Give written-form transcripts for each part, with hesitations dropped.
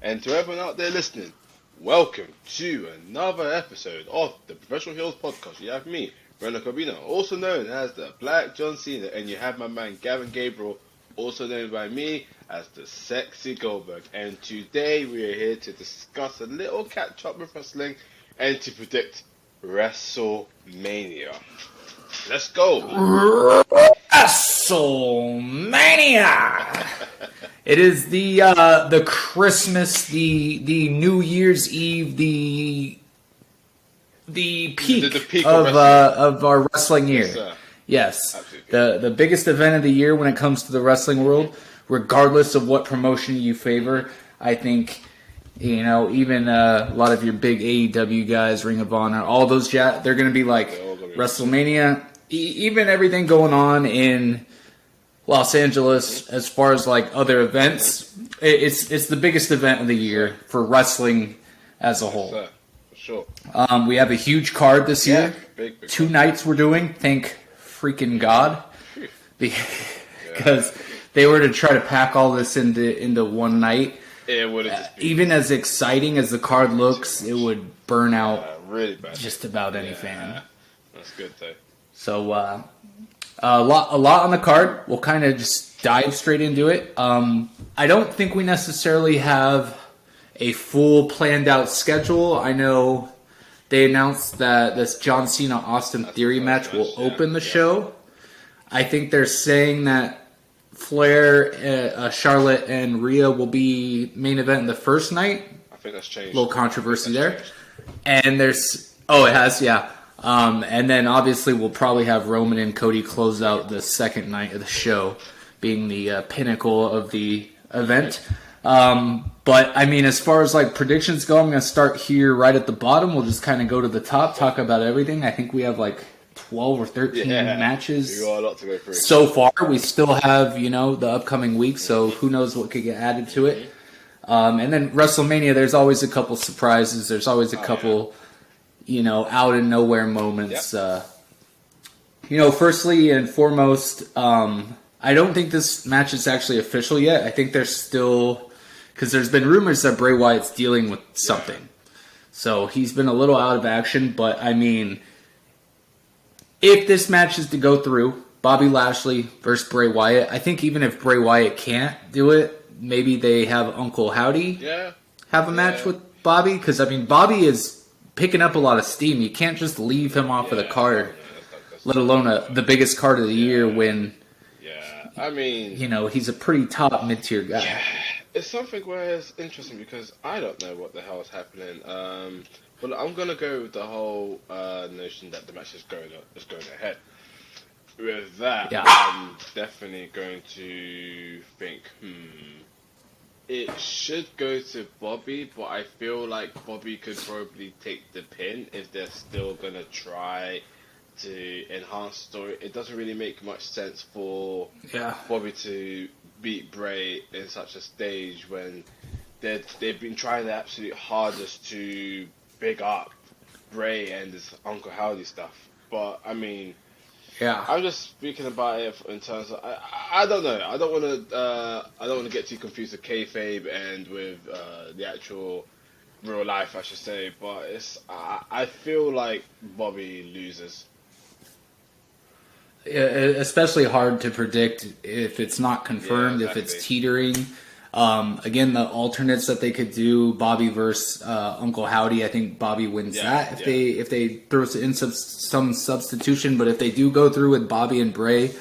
And to everyone out there listening, welcome to another episode of the Professional Heroes Podcast. You have me, Brendan Corbino, also known as the Black John Cena, and you have my man Gavin Gabriel, also known by me as the Sexy Goldberg. And today we are here to discuss a little catch up with wrestling and to predict WrestleMania. Let's go! WrestleMania! It is the Christmas, the New Year's Eve, the peak of our wrestling year. Yes, the biggest event of the year when it comes to the wrestling world, regardless of what promotion you favor. I think, you know, even a lot of your big AEW guys, Ring of Honor, all those they're going to be like WrestleMania. Even everything going on in Los Angeles, as far as like other events, it's the biggest event of the year for wrestling as a whole. For sure. We have a huge card this year. Big 2 nights we're doing. Thank freaking God, because they were to try to pack all this into one night. It would even as exciting as the card looks, it would burn out really bad. Just about any fan. That's good though. So a lot on the card. We'll kind of just dive straight into it. I don't think we necessarily have a full planned out schedule. I know they announced that this John Cena Austin Theory match will open the show. I think they're saying that Flair, Charlotte, and Rhea will be main event in the first night. I think that's changed. A little controversy there. And there's... Oh, it has? Yeah. And then obviously we'll probably have Roman and Cody close out the second night of the show, being the pinnacle of the event. But I mean, as far as like predictions go, I'm going to start here right at the bottom. We'll just kind of go to the top, talk about everything. I think we have like 12 or 13 matches. You got a lot to go through. So far, we still have, you know, the upcoming week, so who knows what could get added to it. And then WrestleMania, there's always a couple surprises. There's always a couple, you know, out of nowhere moments. You know, firstly and foremost, I don't think this match is actually official yet. I think there's still, because there's been rumors that Bray Wyatt's dealing with something. So he's been a little out of action, but I mean, if this match is to go through, Bobby Lashley versus Bray Wyatt, I think even if Bray Wyatt can't do it, maybe they have Uncle Howdy have a match with Bobby, because I mean, Bobby is picking up a lot of steam. You can't just leave him off of the card, let alone the biggest card of the year when, I mean, you know, he's a pretty top mid-tier guy. Yeah, it's something where it's interesting because I don't know what the hell is happening. But I'm gonna go with the whole notion that the match is going ahead. With that, I'm definitely going to think, it should go to Bobby, but I feel like Bobby could probably take the pin if they're still gonna try to enhance story. It doesn't really make much sense for Bobby to beat Bray in such a stage when they've been trying their absolute hardest to big up Bray and this Uncle Howdy stuff. But I mean, I'm just speaking about it in terms of I don't know. I don't want to get too confused with kayfabe and with the actual real life, I should say. But I feel like Bobby loses. Especially hard to predict if it's not confirmed, if it's teetering. Again, the alternates that they could do, Bobby versus Uncle Howdy, I think Bobby wins that if they throw in some substitution. But if they do go through with Bobby and Bray,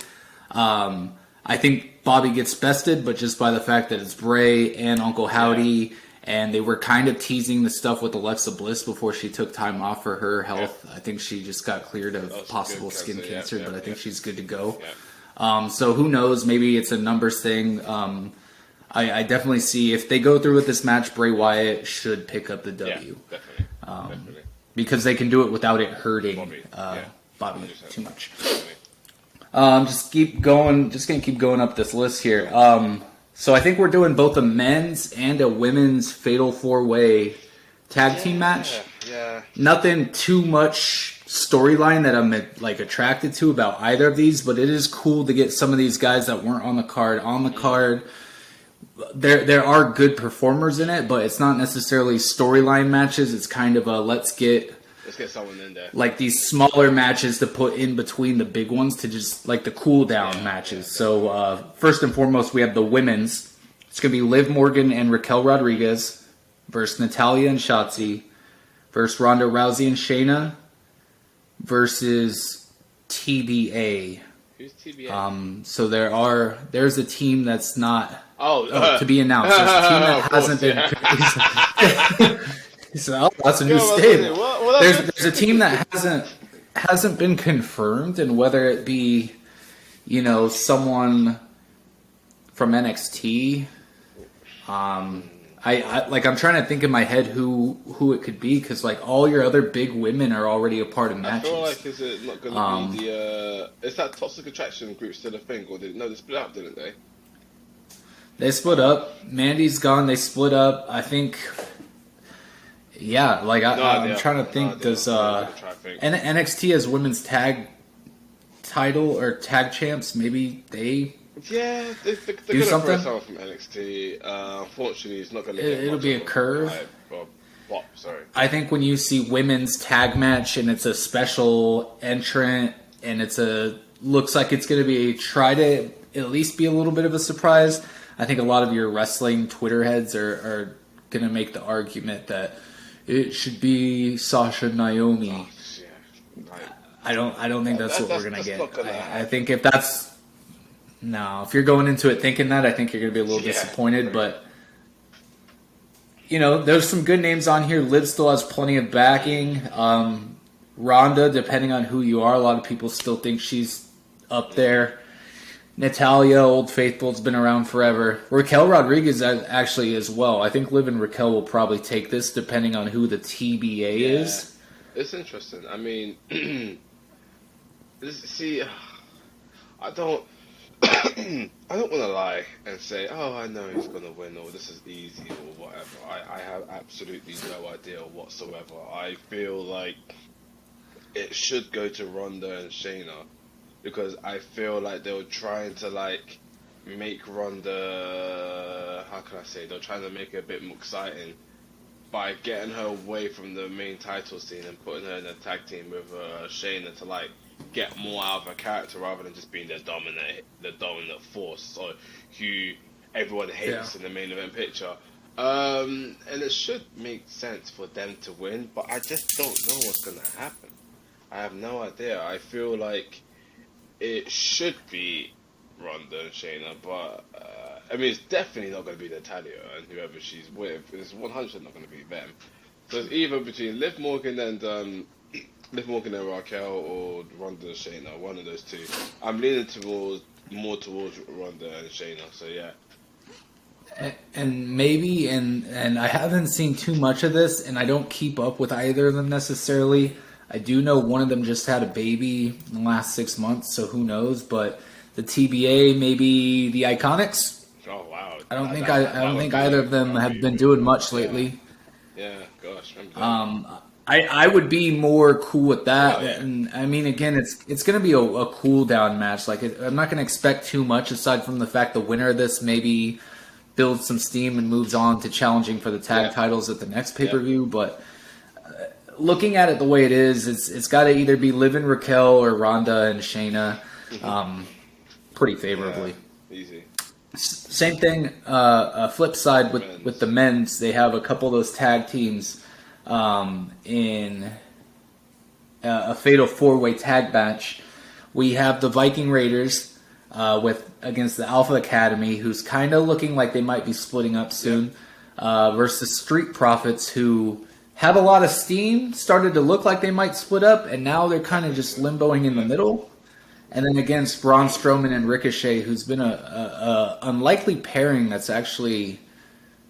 I think Bobby gets bested, but just by the fact that it's Bray and Uncle Howdy, and they were kind of teasing the stuff with Alexa Bliss before she took time off for her health. I think she just got cleared of possible skin cancer, but I think she's good to go. So who knows? Maybe it's a numbers thing. I definitely see if they go through with this match, Bray Wyatt should pick up the W. Definitely. Because they can do it without it hurting Bobby too much. Just gonna keep going up this list here. So I think we're doing both a men's and a women's Fatal 4-Way tag team match. Nothing too much storyline that I'm like attracted to about either of these, but it is cool to get some of these guys that weren't on the card. there are good performers in it, but it's not necessarily storyline matches. It's kind of a let's get someone in there. Like these smaller matches to put in between the big ones to just like the cool down matches. So first and foremost, we have the women's. It's going to be Liv Morgan and Raquel Rodriguez versus Natalya and Shotzi versus Ronda Rousey and Shayna versus TBA. Who's TBA? So there's a team that's not to be announced. There's a team that hasn't been. So that's a new stable. There's a team that hasn't been confirmed, and whether it be, someone from NXT. I'm trying to think in my head who it could be, because like all your other big women are already a part of matches. I feel like is it not going to be the is that Toxic Attraction group still a thing, or they split up, didn't they? They split up. Mandy's gone. They split up. I think. Yeah, like I'm trying to think. Does NXT as women's tag title or tag champs? Maybe they. Yeah, they're do something from NXT. Unfortunately, it's not going to. It'll be a curve. Sorry. I think when you see women's tag match and it's a special entrant and looks like it's going to be try to at least be a little bit of a surprise. I think a lot of your wrestling Twitter heads are going to make the argument that it should be Sasha Naomi. Oh, yeah. I don't think that's what we're going to get. I think if you're going into it thinking that, I think you're going to be a little disappointed. But, there's some good names on here. Liv still has plenty of backing. Ronda, depending on who you are, a lot of people still think she's up there. Natalya, Old Faithful, has been around forever. Raquel Rodriguez actually as well. I think Liv and Raquel will probably take this depending on who the TBA is. It's interesting. I mean, I don't want to lie and say, I know he's going to win, or this is easy, or whatever. I have absolutely no idea whatsoever. I feel like it should go to Ronda and Shayna, because I feel like they were trying to make Ronda, how can I say, they're trying to make it a bit more exciting by getting her away from the main title scene and putting her in a tag team with Shayna to get more out of her character, rather than just being the dominant force, or who everyone hates in the main event picture. And it should make sense for them to win, but I just don't know what's going to happen. I have no idea. I feel like it should be Ronda and Shayna, but it's definitely not going to be Natalya and whoever she's with. It's 100% not going to be them. So it's either between Liv Morgan and Raquel, or Ronda and Shayna, one of those two. I'm leaning more towards Ronda and Shayna. So yeah. And maybe, and I haven't seen too much of this, and I don't keep up with either of them necessarily. I do know one of them just had a baby in the last 6 months, so who knows? But the TBA, maybe the Iconics. Oh wow! I don't think either of them have been doing much lately. Yeah, gosh. I would be more cool with that, yeah. And I mean, again, it's going to be a cool down match. I'm not going to expect too much aside from the fact the winner of this maybe builds some steam and moves on to challenging for the tag titles at the next pay-per-view, but. Looking at it the way it is, it's got to either be Liv and Raquel or Ronda and Shayna, pretty favorably. Yeah, easy. Same thing. Flip side with the men's, they have a couple of those tag teams in a fatal 4-way tag match. We have the Viking Raiders against the Alpha Academy, who's kind of looking like they might be splitting up soon, versus Street Profits, who have a lot of steam, started to look like they might split up, and now they're kind of just limboing in the middle. And then against Braun Strowman and Ricochet, who's been a unlikely pairing that's actually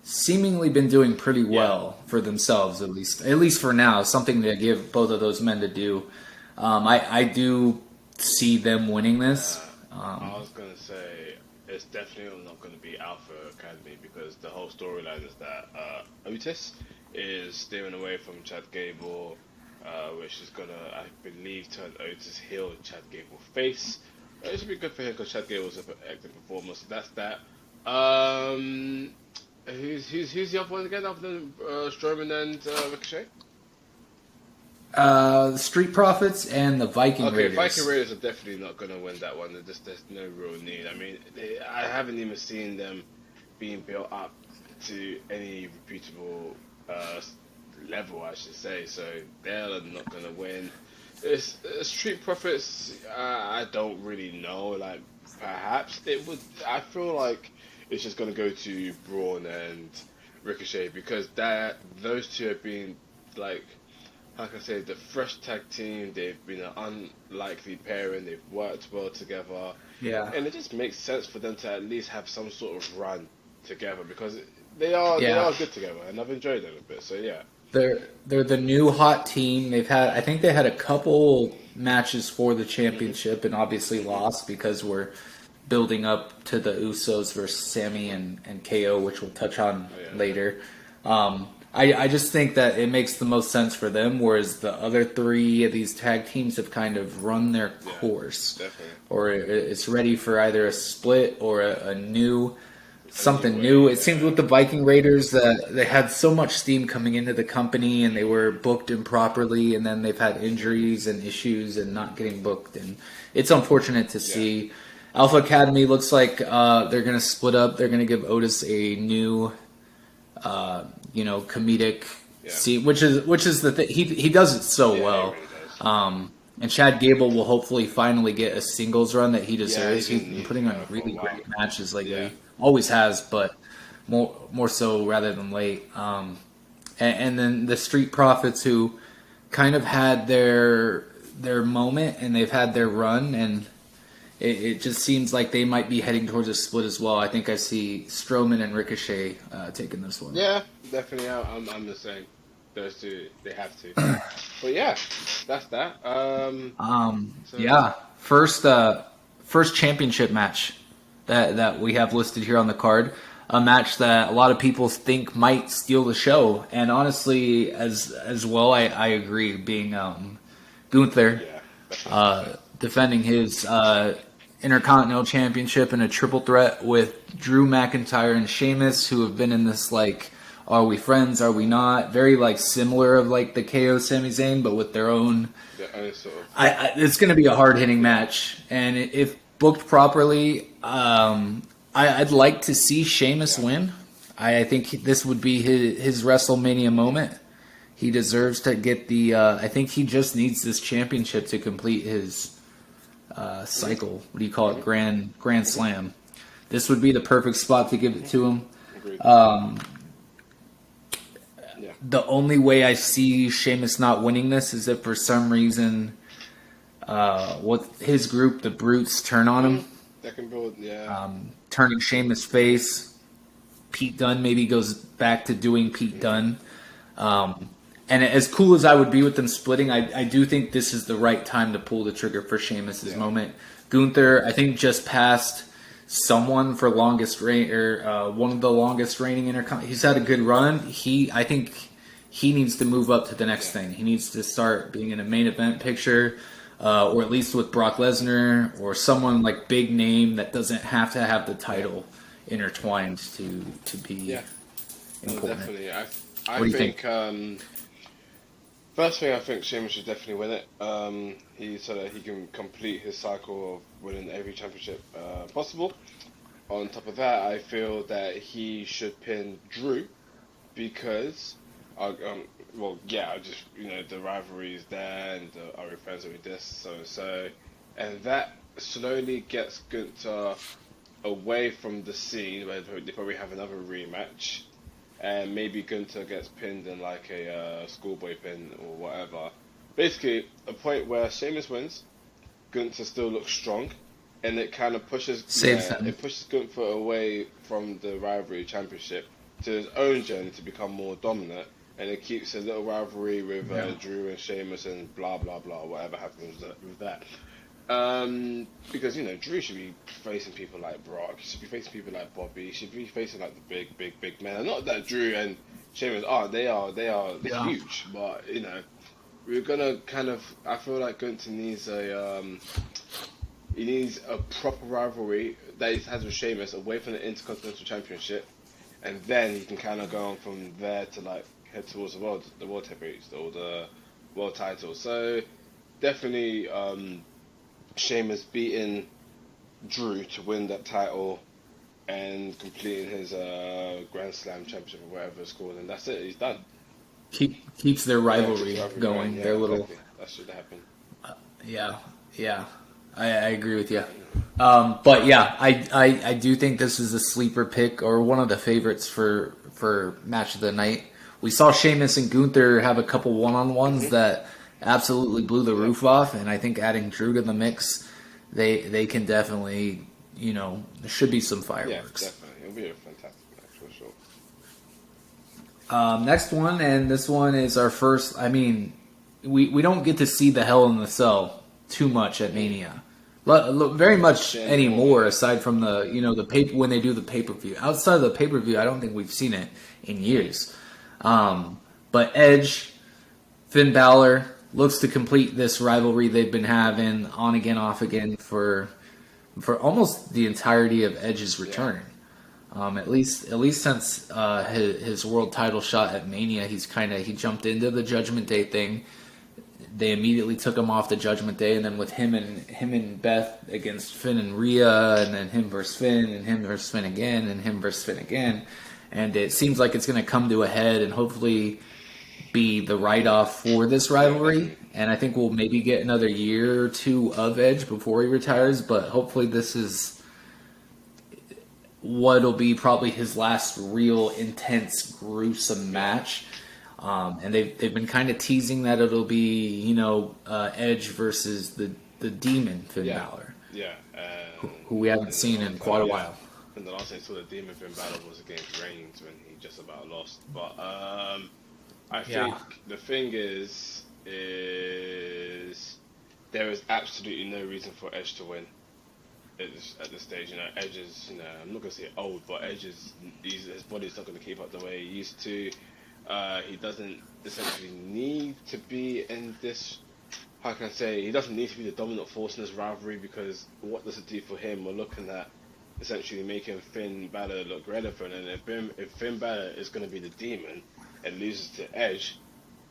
seemingly been doing pretty well for themselves, at least for now. Something to give both of those men to do. I do see them winning this. I was going to say, it's definitely not going to be Alpha Academy, because the whole storyline is that Otis is steering away from Chad Gable, which is going to, I believe, turn Otis heel and Chad Gable face. It should be good for him, because Chad Gable was an active performer, so that's that. Who's the other one again other than Strowman and Ricochet? The Street Profits and the Viking Raiders. Viking Raiders are definitely not going to win that one. There's no real need. I mean, I haven't even seen them being built up to any reputable level, I should say. So they're not going to win. It's Street Profits. I don't really know. Like, perhaps it would. I feel like it's just going to go to Braun and Ricochet because those two have been like. Like I say, the fresh tag team, they've been an unlikely pairing, they've worked well together. Yeah. And it just makes sense for them to at least have some sort of run together because they are good together and I've enjoyed them a bit, so yeah. They're the new hot team. I think they had a couple matches for the championship and obviously lost because we're building up to the Usos versus Sammy and KO, which we'll touch on later. I just think that it makes the most sense for them, whereas the other three of these tag teams have kind of run their course. Definitely. Or it's ready for either a split or a new, something new. It seems with the Viking Raiders that they had so much steam coming into the company and they were booked improperly, and then they've had injuries and issues and not getting booked. And it's unfortunate to see. Alpha Academy looks like they're going to split up. They're going to give Otis a new... comedic scene, which is the thing. He does it so well. He really does. And Chad Gable will hopefully finally get a singles run that he deserves. He's been putting on really great matches lately. Yeah. Always has, but more so rather than late. And then the Street Profits, who kind of had their moment and they've had their run, and it just seems like they might be heading towards a split as well. I think I see Strowman and Ricochet taking this one. Yeah, definitely. I'm the same. Those two, they have to. But yeah, that's that. First championship match that we have listed here on the card. A match that a lot of people think might steal the show, and honestly, as well, I agree. Being Gunther defending his Intercontinental Championship in a triple threat with Drew McIntyre and Sheamus, who have been in this like, are we friends, are we not? Very like similar of like the KO Sami Zayn, but with their own. It's going to be a hard hitting match, and if booked properly, I'd like to see Sheamus win. I think this would be his WrestleMania moment. He deserves to get the. I think he just needs this championship to complete his cycle. What do you call it? Grand Slam. This would be the perfect spot to give it to him. The only way I see Sheamus not winning this is if for some reason, with his group, the Brutes, turn on him. That can build, turning Sheamus face. Pete Dunne maybe goes back to doing Pete Dunne. And as cool as I would be with them splitting, I do think this is the right time to pull the trigger for Sheamus' moment. Gunther, I think, just passed someone for longest reign, or one of the longest reigning Intercontinental. He's had a good run. I think he needs to move up to the next thing. He needs to start being in a main event picture, or at least with Brock Lesnar, or someone like big name that doesn't have to have the title intertwined to be important. Definitely. I think. First thing, I think Sheamus should definitely win it. So that he can complete his cycle of winning every championship possible. On top of that, I feel that he should pin Drew because, the rivalry is there and are we friends with this, so, and that slowly gets Gunther away from the scene where they probably have another rematch. And maybe Gunther gets pinned in like a schoolboy pin or whatever. Basically, a point where Sheamus wins, Gunther still looks strong, and it kind of pushes it pushes Gunther away from the rivalry championship to his own journey to become more dominant, and it keeps a little rivalry with Drew and Sheamus and blah blah blah, whatever happens with that. Because Drew should be facing people like Brock, he should be facing people like Bobby, he should be facing like the big men. Not that Drew and Sheamus they're huge, but we're gonna kind of. I feel like Gunther needs a He needs a proper rivalry that he has with Sheamus away from the Intercontinental Championship, and then he can kind of go on from there to like head towards the world heavyweights or the world title. So definitely, Sheamus beating Drew to win that title and completing his Grand Slam championship or whatever it's called, and that's it. He's done. Keeps their rivalry Keeps going. Yeah, their exactly. little. That should happen. Yeah. I agree with you. But yeah, I do think this is a sleeper pick or one of the favorites for match of the night. We saw Sheamus and Gunther have a couple one-on-ones that absolutely blew the roof off, and I think adding Drew to the mix, they can definitely, there should be some fireworks. Yeah, definitely. It'll be a fantastic match for sure. Next one, and this one is our first. I mean, we don't get to see the Hell in the Cell too much at Mania. Very much anymore, aside from the when they do the pay-per-view. Outside of the pay-per-view, I don't think we've seen it in years. But Edge, Finn Balor looks to complete this rivalry they've been having on again, off again for almost the entirety of Edge's return. At least since his world title shot at Mania, he jumped into the Judgment Day thing. They immediately took him off the Judgment Day, and then with him and Beth against Finn and Rhea, and then him versus Finn, and him versus Finn again, and him versus Finn again. And it seems like it's going to come to a head and hopefully be the write-off for this rivalry. And I think we'll maybe get another year or two of Edge before he retires, but hopefully this is what'll be probably his last real intense, gruesome match. And they've been kind of teasing that it'll be, Edge versus the Demon Finn Balor. Yeah. Who we haven't seen in quite a while. And the last time I saw the Demon Finn Balor was against Reigns when he just about lost. But I think the thing is there is absolutely no reason for Edge to win at this stage. Edge is, I'm not going to say old, but Edge is, his body's not going to keep up the way he used to. He doesn't essentially need to be in this, how can I say, he doesn't need to be the dominant force in this rivalry, because what does it do for him? We're looking at essentially making Finn Balor look relevant, and if Finn Balor is going to be the Demon and loses to Edge,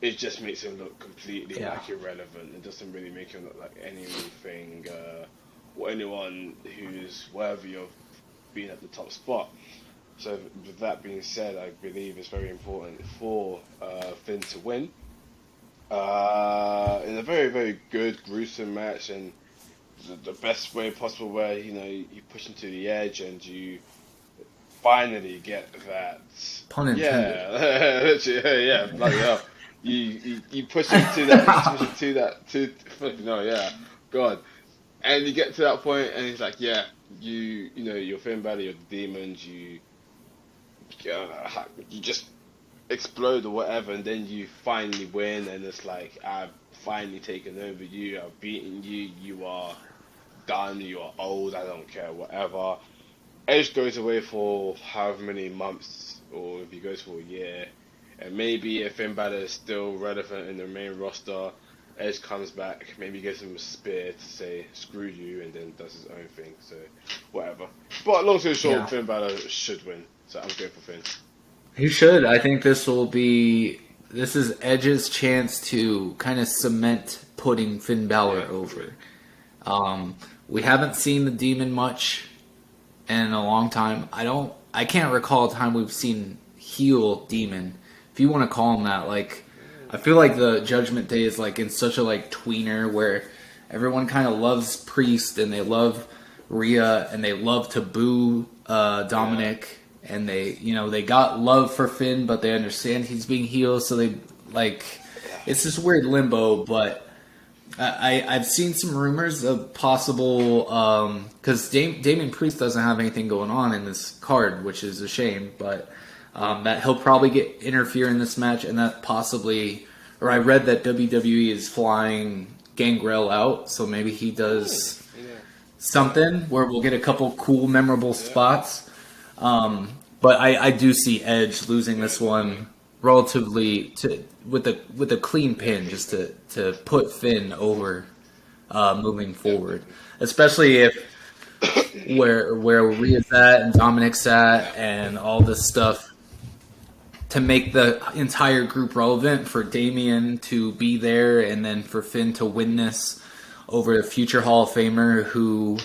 it just makes him look completely like irrelevant. It doesn't really make him look like anything or anyone who's worthy of being at the top spot. So with that being said, I believe it's very important for Finn to win in a very, very good, gruesome match, and the best way possible, where you push him to the edge and you finally get that pun intended. yeah, bloody hell. You push him to that, God, and you get to that point, and he's like, you're Finn Balor, you're the Demons, you just explode or whatever, and then you finally win, and it's like, I've finally taken over you, I've beaten you, you are done, you are old, I don't care, whatever. Edge goes away for however many months, or if he goes for a year, and maybe if Finn Balor is still relevant in the main roster, Edge comes back, maybe gives him a spear to say screw you, and then does his own thing, so whatever. But long story short, Finn Balor should win, so I'm going for Finn. He should. I think this is Edge's chance to kind of cement putting Finn Balor over. We haven't seen the Demon much in a long time. I can't recall a time we've seen heel Demon, if you want to call him that. Like, I feel like the Judgment Day is like in such a tweener where everyone kind of loves Priest and they love Rhea and they love to boo Dominic, and they got love for Finn, but they understand he's being heel, so they it's this weird limbo. But I've seen some rumors of possible, because Damian Priest doesn't have anything going on in this card, which is a shame, but that he'll probably get interfere in this match, and that possibly, or I read that WWE is flying Gangrel out, so maybe he does something where we'll get a couple cool, memorable spots. But I do see Edge losing this one relatively with a clean pin, just to put Finn over moving forward, especially if where Rhea's at and Dominic's at and all this stuff, to make the entire group relevant, for Damian to be there and then for Finn to win this over a future Hall of Famer who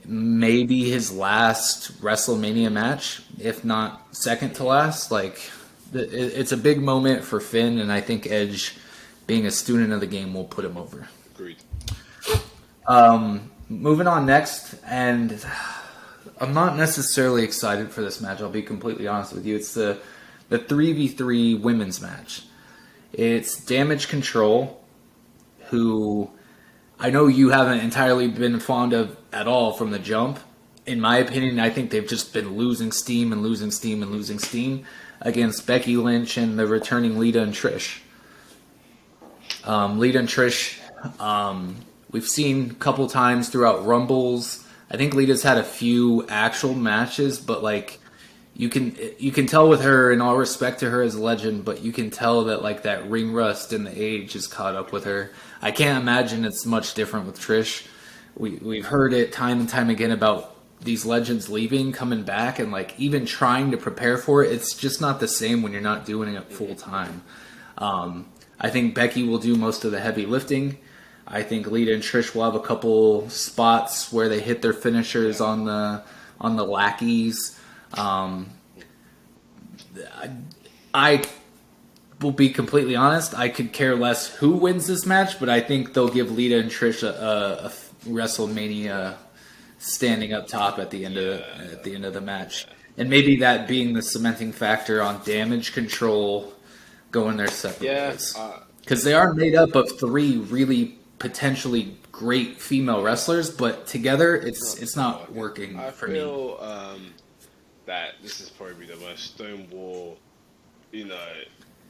may be his last WrestleMania match, if not second to last. Like, it's a big moment for Finn, and I think Edge, being a student of the game, will put him over. Agreed. Moving on next, and I'm not necessarily excited for this match, I'll be completely honest with you. It's the 3v3 women's match. It's Damage Control, who I know you haven't entirely been fond of at all from the jump. In my opinion, I think they've just been losing steam against Becky Lynch and the returning Lita and Trish. Lita and Trish, we've seen a couple times throughout Rumbles. I think Lita's had a few actual matches, but like you can tell with her, and all respect to her as a legend, but you can tell that like that ring rust and the age is caught up with her. I can't imagine it's much different with Trish. We've heard it time and time again about these legends leaving, coming back, and like even trying to prepare for it. It's just not the same when you're not doing it full time. I think Becky will do most of the heavy lifting. I think Lita and Trish will have a couple spots where they hit their finishers on the lackeys. I will be completely honest. I could care less who wins this match, but I think they'll give Lita and Trish a WrestleMania standing up top at the end of the match, and maybe that being the cementing factor on Damage Control going their separate ways, because they are made up of three really potentially great female wrestlers, but together it's not working for me. I feel that this is probably the most Stonewall,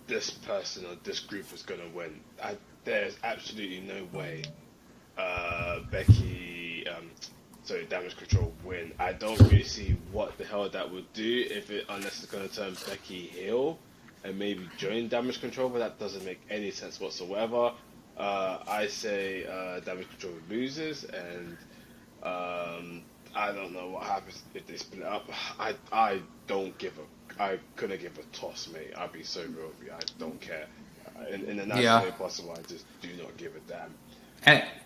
this person or this group is going to win. There's absolutely no way Damage Control win. I don't really see what the hell that would do unless it's going to turn Becky heel and maybe join Damage Control, but that doesn't make any sense whatsoever. I say Damage Control loses, and I don't know what happens if they split up. I couldn't give a toss, mate. I'd be so real with you. I don't care. In the nicest way possible, I just do not give a damn.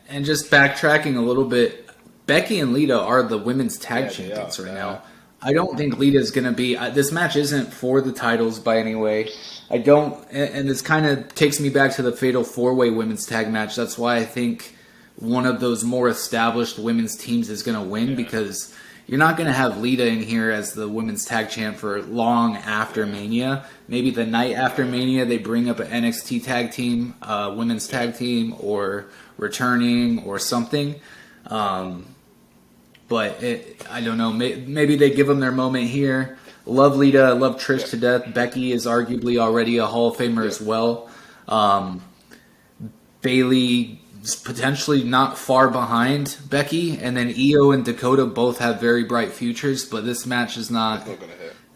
And just backtracking a little bit, Becky and Lita are the women's tag champions right now. I don't think Lita's going to be... this match isn't for the titles by any way. I don't... And this kind of takes me back to the Fatal 4-Way women's tag match. That's why I think one of those more established women's teams is going to win, because you're not going to have Lita in here as the women's tag champ for long after Mania. Maybe the night after Mania they bring up an NXT tag team, women's tag team, or returning or something. But I don't know. Maybe they give them their moment here. Love Lita, love Trish to death. Becky is arguably already a Hall of Famer as well. Bayley is potentially not far behind Becky, and then Io and Dakota both have very bright futures. But this match is not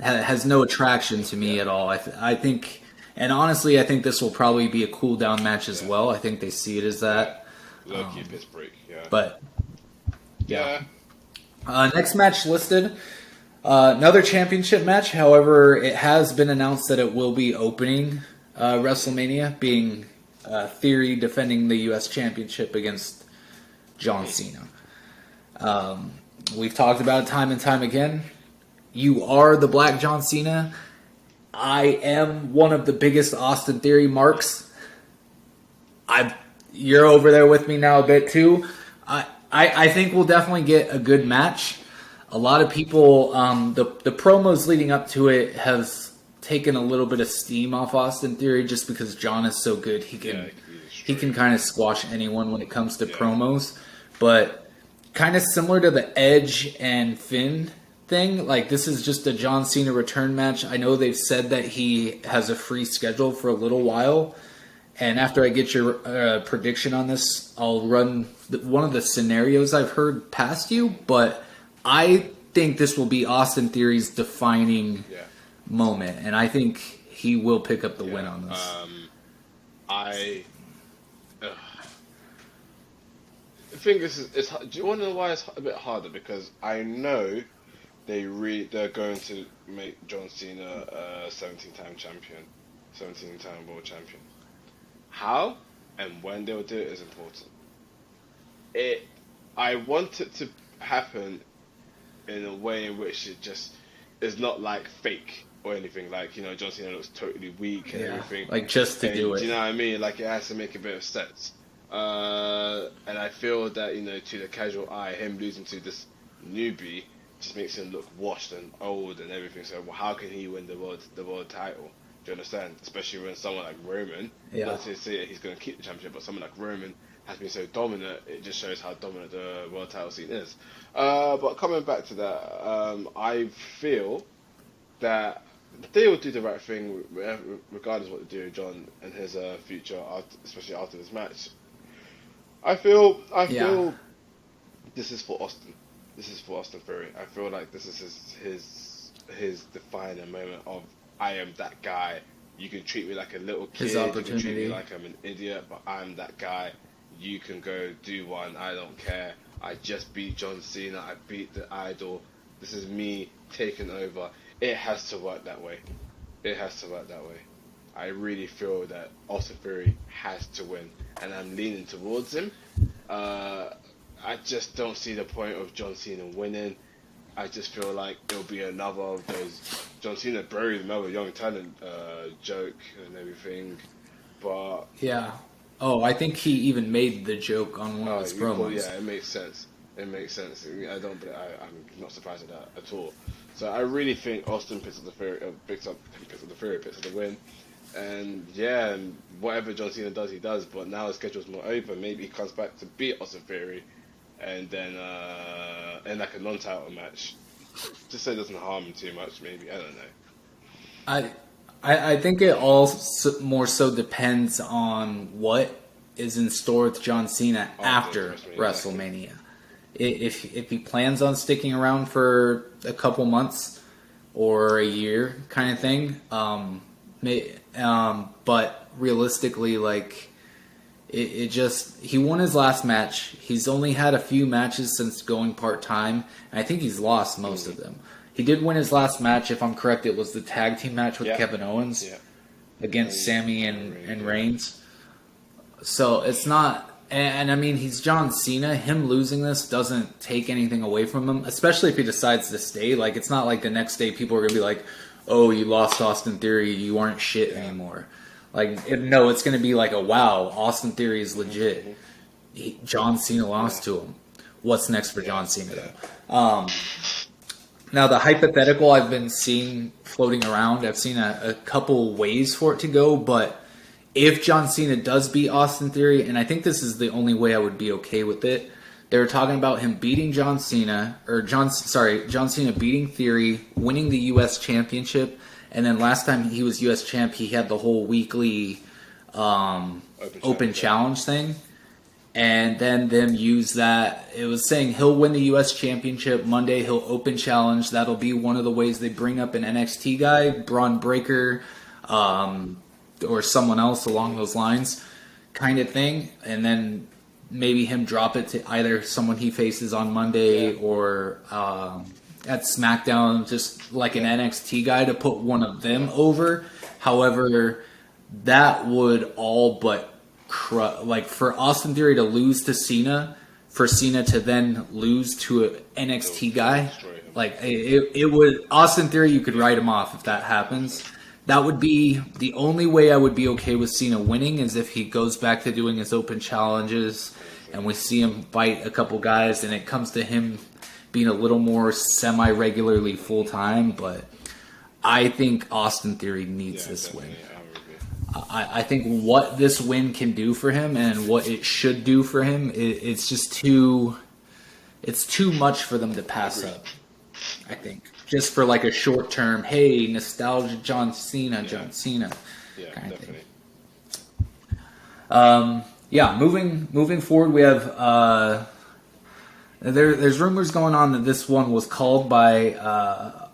has no attraction to me at all. I think, and honestly, I think this will probably be a cool down match as well. I think they see it as that. Low-key piss break, But next match listed, another championship match. However, it has been announced that it will be opening WrestleMania, being Theory defending the U.S. Championship against John Cena. We've talked about it time and time again. You are the Black John Cena. I am one of the biggest Austin Theory marks. You're over there with me now a bit too. I think we'll definitely get a good match. A lot of people, the promos leading up to it has taken a little bit of steam off Austin Theory, just because John is so good. He can kind of squash anyone when it comes to promos. But kind of similar to the Edge and Finn thing, like this is just a John Cena return match. I know they've said that he has a free schedule for a little while. And after I get your prediction on this, I'll run one of the scenarios I've heard past you. But I think this will be Austin Theory's defining moment. And I think he will pick up the win on this. thing is, do you want to know why it's a bit harder? Because I know they're going to make John Cena a 17-time champion, 17-time world champion. How and when they'll do it is important. I want it to happen in a way in which it just is not like fake or anything. Like, you know, John Cena looks totally weak and everything. Like just to do it. Do you know what I mean? Like, it has to make a bit of sense. And I feel that, you know, to the casual eye, him losing to this newbie just makes him look washed and old and everything. So, well, how can he win the world title? Do you understand? Especially when someone like Roman, not to say that he's going to keep the championship, but someone like Roman has been so dominant, it just shows how dominant the world title scene is. But coming back to that, I feel that they will do the right thing regardless of what they do with John and his future, especially after this match. I feel this is for Austin. This is for Austin Theory. I feel like this is his defining moment of, I am that guy. You can treat me like a little kid. You can treat me like I'm an idiot, but I'm that guy. You can go do one. I don't care. I just beat John Cena. I beat the Idol. This is me taking over. It has to work that way. It has to work that way. I really feel that Austin Theory has to win, and I'm leaning towards him. I just don't see the point of John Cena winning. I just feel like it'll be another of those John Cena buried another young talent joke and everything. But yeah, I think he even made the joke on one of his promos. Yeah, it makes sense. It makes sense. I'm not surprised at that at all. So I really think Austin picks up the win. And yeah, whatever John Cena does, he does. But now his schedule's more open. Maybe he comes back to beat Austin Theory, and then in like a non-title match, just so it doesn't harm him too much. Maybe, I don't know. I think it all more so depends on what is in store with John Cena after WrestleMania. If he plans on sticking around for a couple months or a year, kind of thing. But realistically, like he won his last match. He's only had a few matches since going part-time, and I think he's lost most of them. He did win his last match, if I'm correct. It was the tag team match with Kevin Owens against Sami and Reigns. So it's not, and I mean, he's John Cena. Him losing this doesn't take anything away from him, especially if he decides to stay. Like, it's not like the next day people are going to be like, oh, you lost Austin Theory, you aren't shit anymore. Like, no, it's going to be like, wow, Austin Theory is legit. John Cena lost to him. What's next for John Cena, though? Now, the hypothetical I've been seeing floating around, I've seen a couple ways for it to go, but if John Cena does beat Austin Theory, and I think this is the only way I would be okay with it, they were talking about him beating John Cena beating Theory, winning the U.S. Championship, and then last time he was U.S. Champ, he had the whole weekly open challenge thing. And then them use that. It was saying he'll win the U.S. Championship Monday. He'll open challenge. That'll be one of the ways they bring up an NXT guy, Braun Breaker, or someone else along those lines, kind of thing. And then maybe him drop it to either someone he faces on Monday or at SmackDown, just like an NXT guy to put one of them over. However, that would all but like for Austin Theory to lose to Cena, for Cena to then lose to an NXT guy, like it would, Austin Theory, you could write him off if that happens. That would be the only way I would be okay with Cena winning, is if he goes back to doing his open challenges and we see him fight a couple guys and it comes to him being a little more semi-regularly full-time. But I think Austin Theory needs this win. I think what this win can do for him and what it should do for him, it's just too much for them to pass up. I think just for like a short term, hey, nostalgia, John Cena kind of definitely. thing. Moving forward, we have there's rumors going on that this one was called by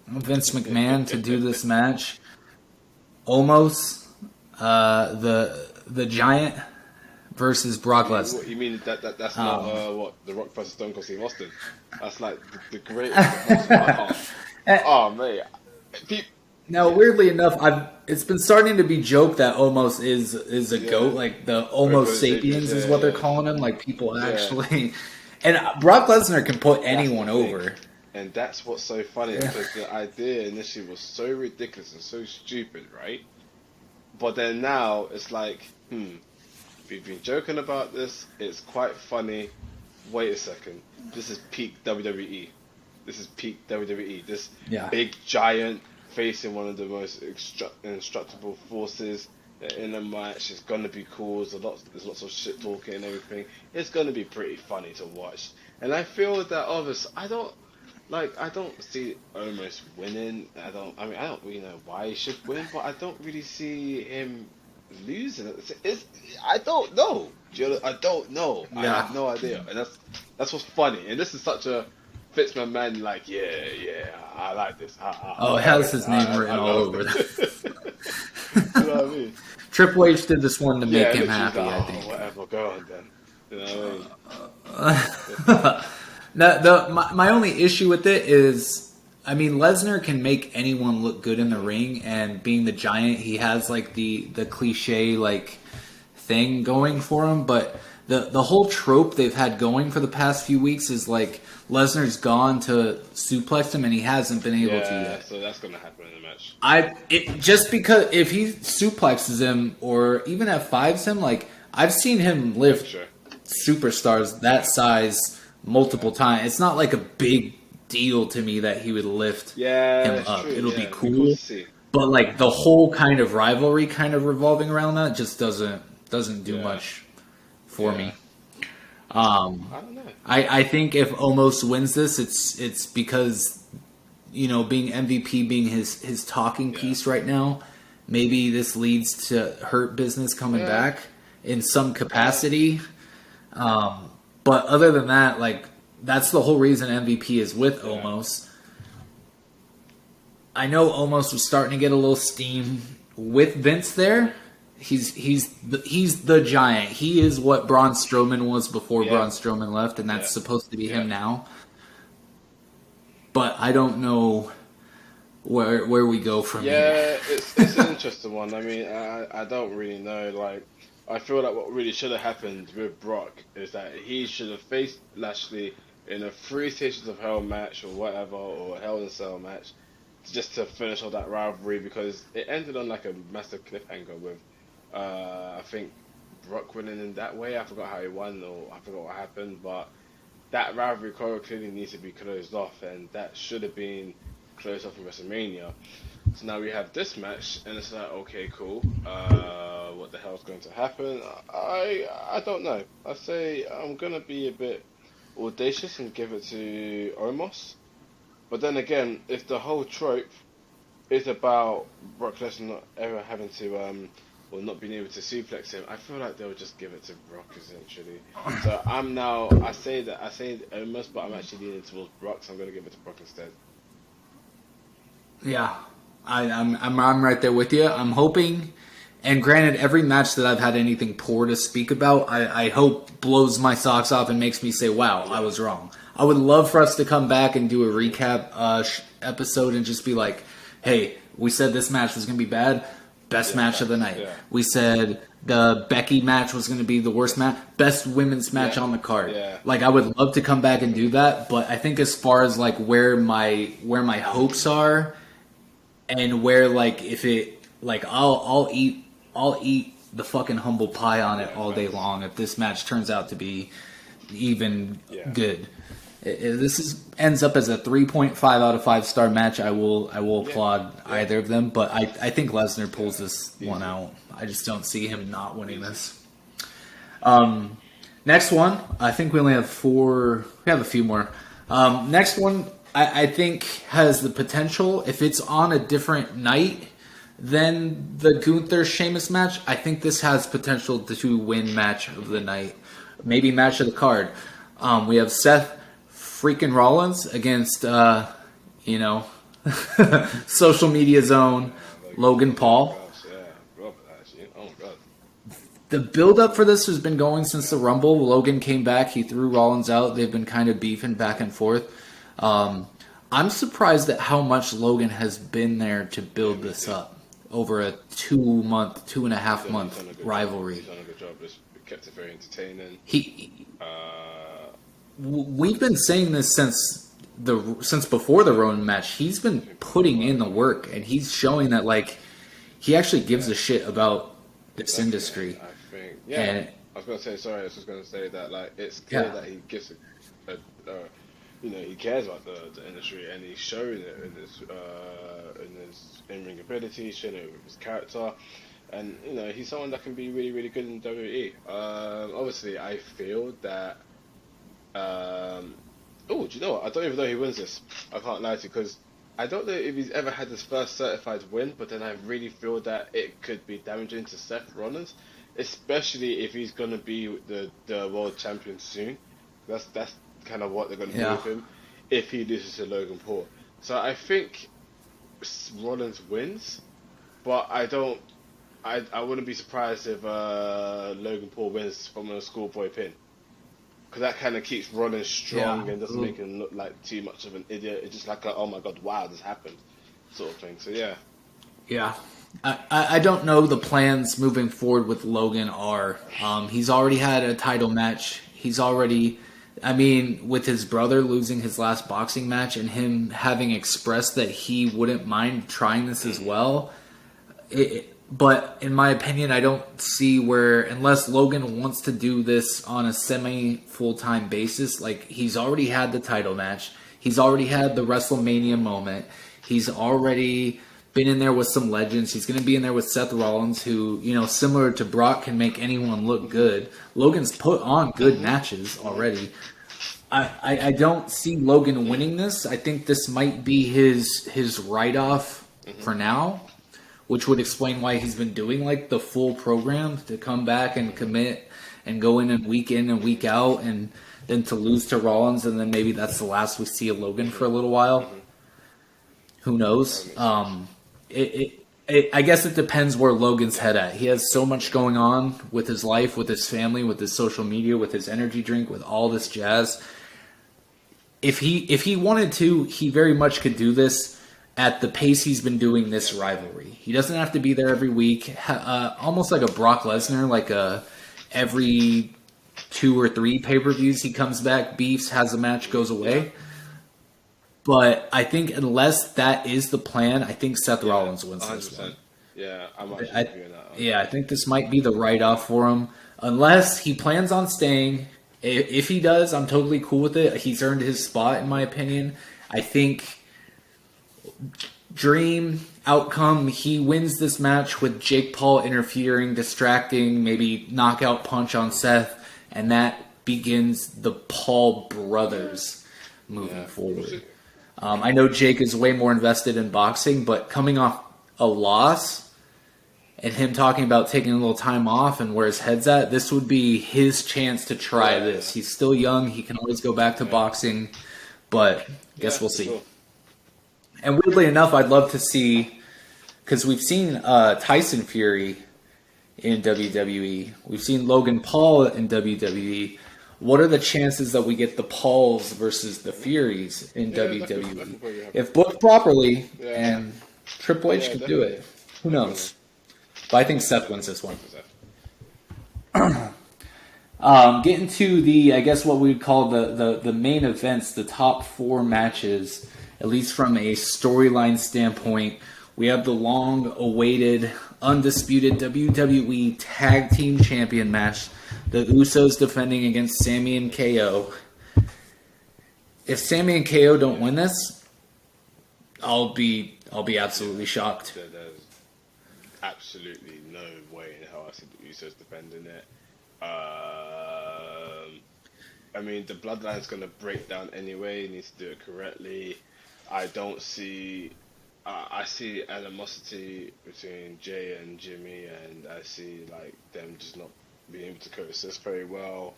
Vince McMahon to do this match. Omos, the giant, versus Brock Lesnar. What you mean that's not what The Rock versus Stone Cold Steve Austin? That's like the greatest. Oh mate, now weirdly enough, it's been starting to be joked that Omos is a goat, like the Homo sapiens is what they're calling him. Like people actually, and Brock Lesnar can put anyone over. And that's what's so funny because the idea initially was so ridiculous and so stupid, right? But then now it's like, we've been joking about this. It's quite funny. Wait a second. This is peak WWE. This is peak WWE. This big giant facing one of the most indestructible forces in a match. It's gonna be cool. There's lots of shit talking and everything. It's gonna be pretty funny to watch. And I feel that obviously I don't see Omos winning. I don't really know why he should win, but I don't really see him losing. I don't know. I don't know. I have no idea. And that's what's funny. And this is such a Fitz-McMahon, like, I like this. It has his name written all over that. You know what I mean? Triple H did this one to make him happy, like, I think. Whatever, go on then. You know what I mean? My only issue with it is, I mean, Lesnar can make anyone look good in the ring, and being the giant, he has like the cliche like thing going for him. But the whole trope they've had going for the past few weeks is like Lesnar's gone to suplex him, and he hasn't been able to yet. So that's gonna happen in the match. Just because if he suplexes him or even F5s him, like I've seen him lift superstars that size multiple times. It's not like a big deal to me that he would lift him up. True. It'll be cool. But like the whole kind of rivalry kind of revolving around that just doesn't do much for me. I don't know. I think if Omos wins this, it's because, you know, being MVP being his talking piece right now, maybe this leads to Hurt Business coming back in some capacity. But other than that, like, that's the whole reason MVP is with Omos. I know Omos was starting to get a little steam with Vince there. He's the giant. He is what Braun Strowman was before Braun Strowman left, and that's supposed to be him now. But I don't know where we go from here. Yeah, it's an interesting one. I mean, I don't really know. Like, I feel like what really should have happened with Brock is that he should have faced Lashley in a 3 Stations of Hell match or whatever, or a Hell in a Cell match, just to finish off that rivalry, because it ended on like a massive cliffhanger with, I think, Brock winning in that way. I forgot how he won, or I forgot what happened, but that rivalry clearly needs to be closed off, and that should have been closed off in WrestleMania. So now we have this match, and it's like, okay, cool. What the hell is going to happen? I don't know. I say I'm gonna be a bit audacious and give it to Omos. But then again, if the whole trope is about Brock Lesnar not ever having to or not being able to suplex him, I feel like they'll just give it to Brock essentially. So I say Omos, but I'm actually leaning towards Brock, so I'm gonna give it to Brock instead. Yeah, I'm right there with you. I'm hoping, and granted, every match that I've had anything poor to speak about, I hope blows my socks off and makes me say, wow, I was wrong. I would love for us to come back and do a recap episode and just be like, hey, we said this match was going to be bad. Best match of the night. Yeah. We said the Becky match was going to be the worst match. Best women's match on the card. Yeah. Like, I would love to come back and do that, but I think as far as like where my hopes are, and where like if it like I'll eat the fucking humble pie on it all day long if this match turns out to be even good. This ends up as a 3.5 out of 5 star match. I will applaud either of them, but I think Lesnar pulls this one out. I just don't see him not winning this. Next one, I think we only have 4. We have a few more. Next one, I think has the potential, if it's on a different night than the Gunther Sheamus match, I think this has potential to win match of the night, maybe match of the card. We have Seth freaking Rollins against, social media zone Logan Paul. the build up for this has been going since the Rumble. Logan came back, he threw Rollins out. They've been kind of beefing back and forth. I'm surprised at how much Logan has been there to build this up over a 2.5 month rivalry. He's done a good job. It's kept it very entertaining. We've been saying this since before the Roman match. He's been putting in the work, and he's showing that like he actually gives a shit about this industry. I think, I was going to say, sorry, I was just going to say that like it's clear that he gives he cares about the industry, and he's showing it in his in-ring ability, showing it with his character, and he's someone that can be really, really good in WWE. Obviously, I feel that. Do you know what? I don't even know he wins this. I can't lie to you, because I don't know if he's ever had his first certified win, but then I really feel that it could be damaging to Seth Rollins, especially if he's going to be the world champion soon. That's kind of what they're going to do with him if he loses to Logan Paul. So I think Rollins wins, but I wouldn't be surprised if Logan Paul wins from a schoolboy pin. Because that kind of keeps Rollins strong and doesn't make him look like too much of an idiot. It's just like, oh my god, wow, this happened, sort of thing. So yeah. Yeah. I don't know the plans moving forward with Logan are. He's already had a title match. He's already, with his brother losing his last boxing match and him having expressed that he wouldn't mind trying this as well. But in my opinion, I don't see where, unless Logan wants to do this on a semi-full-time basis, like he's already had the title match. He's already had the WrestleMania moment. He's already been in there with some legends. He's going to be in there with Seth Rollins, who, similar to Brock, can make anyone look good. Logan's put on good matches already. I don't see Logan winning this. I think this might be his write-off for now, which would explain why he's been doing like the full program to come back and commit and go in and week out, and then to lose to Rollins, and then maybe that's the last we see of Logan for a little while. Who knows? I guess it depends where Logan's head at. He has so much going on with his life, with his family, with his social media, with his energy drink, with all this jazz. If he wanted to, he very much could do this at the pace he's been doing this rivalry. He doesn't have to be there every week. Almost like a Brock Lesnar, like every 2 or 3 pay-per-views he comes back, beefs, has a match, goes away. But I think unless that is the plan, I think Seth Rollins wins 100%. This one. Yeah, I'm actually agreeing that. Yeah, I think this might be the write-off for him. Unless he plans on staying. If he does, I'm totally cool with it. He's earned his spot, in my opinion. I think dream outcome, he wins this match with Jake Paul interfering, distracting, maybe knockout punch on Seth, and that begins the Paul brothers moving forward. I know Jake is way more invested in boxing, but coming off a loss and him talking about taking a little time off and where his head's at, this would be his chance to try this. He's still young. He can always go back to boxing, but I guess we'll see. Cool. And weirdly enough, I'd love to see, because we've seen Tyson Fury in WWE. We've seen Logan Paul in WWE. What are the chances that we get the Pauls versus the Furies in WWE? If booked properly, and Triple H could do it. Who knows? But I think Seth wins this one. Getting to the, I guess what we'd call the main events, the top 4 matches, at least from a storyline standpoint. We have the long-awaited, undisputed WWE Tag Team Champion match. The Usos defending against Sami and KO. If Sami and KO don't win this, I'll be absolutely shocked. There's absolutely no way in hell I see the Usos defending it. The Bloodline's going to break down anyway. He needs to do it correctly. I don't see... I see animosity between Jay and Jimmy, and I see them just not being able to coexist very well.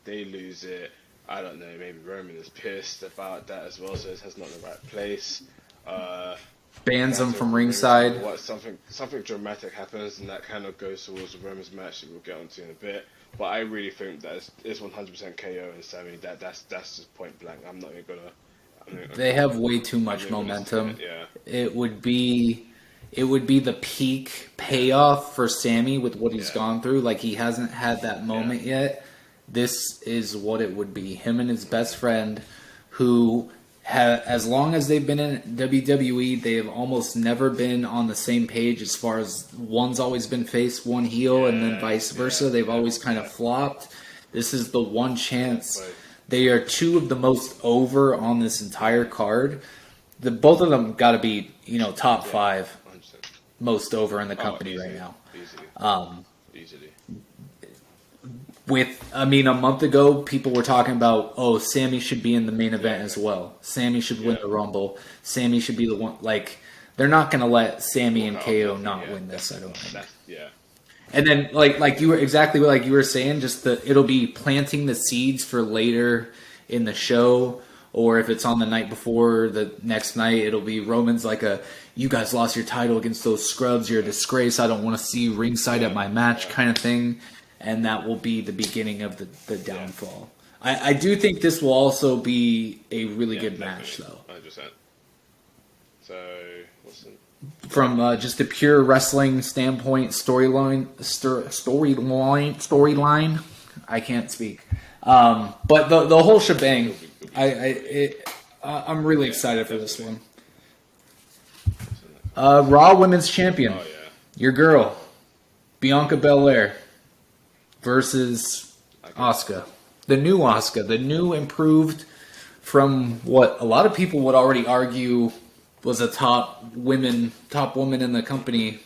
They lose it. I don't know, maybe Roman is pissed about that as well, so his head's not in the right place. bans them That's from over ringside. What something dramatic happens, and that kind of goes towards the Roman's match that we'll get onto in a bit. But I really think that it's 100% KO and Sammy. That's just point blank. I'm not even gonna. They have way too much momentum. Yeah. It would be the peak payoff for Sammy with what he's gone through. Like, he hasn't had that moment yet. This is what it would be. Him and his best friend, who as long as they've been in WWE, they have almost never been on the same page as far as one's always been face, one heel, and then vice versa. They've always kind of flopped. This is the one chance. They are two of the most over on this entire card. Both of them got to be, top 5 most over in the company right now. Easily. A month ago, people were talking about, Sammy should be in the main event as well. Sammy should win the Rumble. Sammy should be the one. Like, they're not going to let Sammy and KO not win this, I don't think. Yeah. And then, like you were exactly like you were saying, just it'll be planting the seeds for later in the show, or if it's on the night before, the next night, it'll be Roman's like you guys lost your title against those scrubs, you're a disgrace, I don't want to see you ringside at my match kind of thing. And that will be the beginning of the downfall. I do think this will also be a really good match, though. 100%. So, what's it? From just a pure wrestling standpoint, storyline, I can't speak. But the whole shebang, I'm really excited for this one. Raw Women's Champion, your girl, Bianca Belair, versus Asuka. The new Asuka, the new improved from what a lot of people would already argue was a top woman in the company,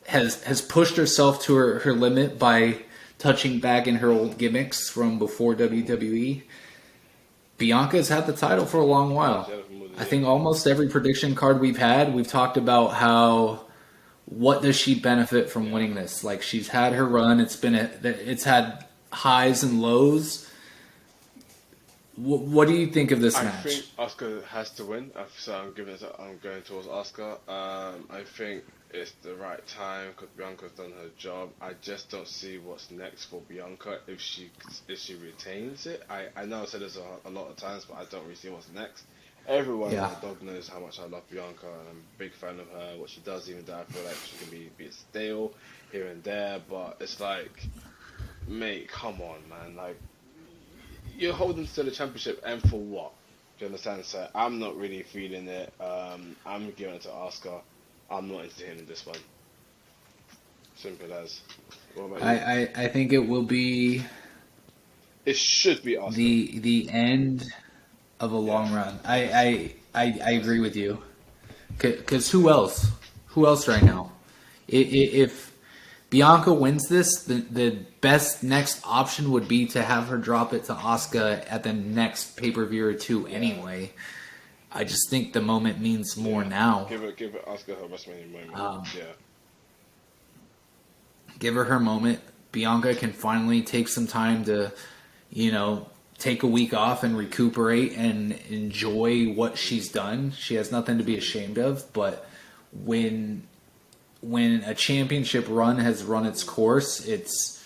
has pushed herself to her limit by touching back in her old gimmicks from before WWE. Bianca's had the title for a long while. I think almost every prediction card we've had, we've talked about what does she benefit from winning this? Like, she's had her run. It's had highs and lows. What do you think of this match? I think Asuka has to win, so I'm going towards Asuka. I think it's the right time because Bianca's done her job. I just don't see what's next for Bianca if she retains it. I know I said this a lot of times, but I don't really see what's next. Everyone in the dog knows how much I love Bianca, and I'm a big fan of her. What she does, even though I feel like she can be stale here and there, but it's like, mate, come on, man. Like, you're holding to the championship, and for what? Do you understand? So I'm not really feeling it. I'm giving it to Asuka. I'm not entertaining this one. Simple as. What about you? I think it will be. It should be Asuka. The end of a long run. I agree with you. Because who else? Who else right now? If Bianca wins this, the best next option would be to have her drop it to Asuka at the next pay-per-view or two anyway. I just think the moment means more now. Give it Asuka her WrestleMania moment. Give her moment. Bianca can finally take some time to, take a week off and recuperate and enjoy what she's done. She has nothing to be ashamed of, but when a championship run has run its course, it's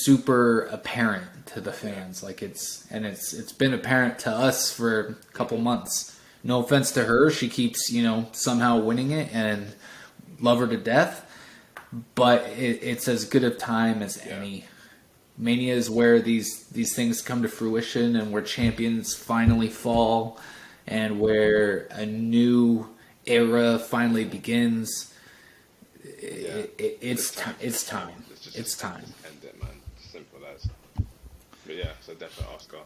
super apparent to the fans. Like it's been apparent to us for a couple months. No offense to her, she keeps somehow winning it and love her to death, but it's as good a time as any. Mania is where these things come to fruition and where champions finally fall and where a new era finally begins. It's time. It's time. End it, man. Simple as. But yeah, so definitely Asuka.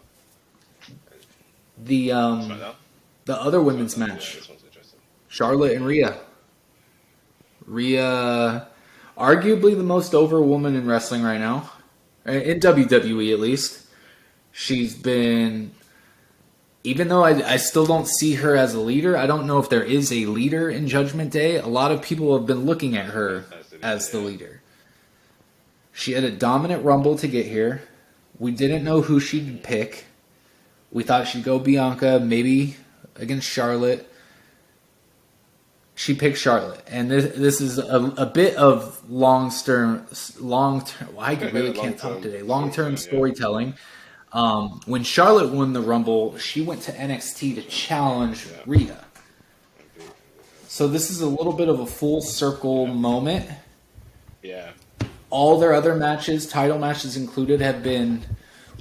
The other women's match, this one's interesting. Charlotte and Rhea. Rhea, arguably the most over woman in wrestling right now, in WWE at least. She's been, even though I still don't see her as a leader, I don't know if there is a leader in Judgment Day. A lot of people have been looking at her as the leader. She had a dominant Rumble to get here. We didn't know who she'd pick. We thought she'd go Bianca, maybe against Charlotte. She picked Charlotte, and this is a bit of long term. I really can't talk today. Long term storytelling. When Charlotte won the Rumble, she went to NXT to challenge Rhea. So this is a little bit of a full circle moment. Yeah. All their other matches, title matches included, have been,